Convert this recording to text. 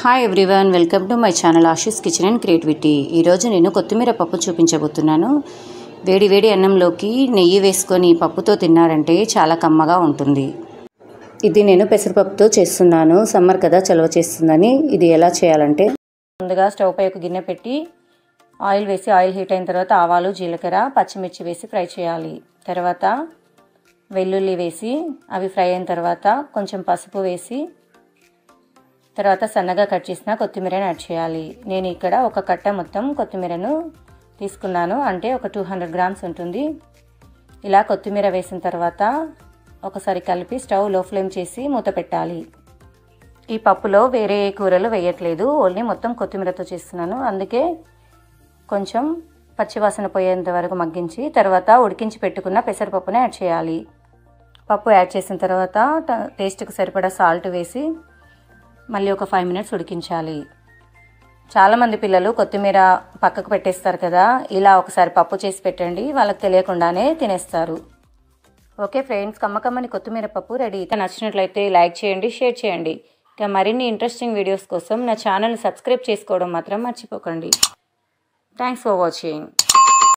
Hi everyone, welcome to my channel Aashi's kitchen and creativity. ఈరోజు నేను కొత్తిమీర పప్పు చూపించబోతున్నాను. వేడి వేడి అన్నంలోకి నెయ్యి వేసుకొని పప్పుతో తిన్నారంటే చాలా కమ్మగా ఉంటుంది. ఇది నేను పెసరపప్పుతో చేస్తున్నాను. సమ్మర్ కదా, చలవ చేస్తుందని. ఇది ఎలా చేయాలంటే, ముందుగా స్టవ్ పై ఒక గిన్నె పెట్టి ఆయిల్ వేసి, ఆయిల్ హీట్ అయిన తర్వాత ఆవాలు, జీలకర్ర, పచ్చిమిర్చి వేసి ఫ్రై చేయాలి. తర్వాత వెల్లుల్లి వేసి అవి ఫ్రై అయిన తర్వాత కొంచెం పసుపు వేసి, తర్వాత సన్నగా కట్ చేసిన కొత్తిమీరని యాడ్ చేయాలి. నేను ఇక్కడ ఒక కట్ట మొత్తం కొత్తిమీరను తీసుకున్నాను, అంటే ఒక 200 గ్రామ్స్ ఉంటుంది. ఇలా కొత్తిమీర వేసిన తర్వాత ఒకసారి కలిపి స్టవ్ లో ఫ్లేమ్ చేసి మూత పెట్టాలి. ఈ పప్పులో వేరే కూరలు వేయట్లేదు, ఓన్లీ మొత్తం కొత్తిమీరతో చేస్తున్నాను. అందుకే కొంచెం పచ్చివాసన పోయేంత వరకు మగ్గించి తర్వాత ఉడికించి పెట్టుకున్న పెసరపప్పుని యాడ్ చేయాలి. పప్పు యాడ్ చేసిన తర్వాత టేస్ట్కి సరిపడా సాల్ట్ వేసి మళ్ళీ ఒక 5 మినిట్స్ ఉడికించాలి. చాలామంది పిల్లలు కొత్తిమీర పక్కకు పెట్టేస్తారు కదా, ఇలా ఒకసారి పప్పు చేసి పెట్టండి, వాళ్ళకి తెలియకుండానే తినేస్తారు. ఓకే ఫ్రెండ్స్, కమ్మకమ్మని కొత్తిమీర పప్పు రెడీ. నచ్చినట్లయితే లైక్ చేయండి, షేర్ చేయండి. ఇంకా మరిన్ని ఇంట్రెస్టింగ్ వీడియోస్ కోసం నా ఛానల్ని సబ్స్క్రైబ్ చేసుకోవడం మాత్రం మర్చిపోకండి. Thanks for watching.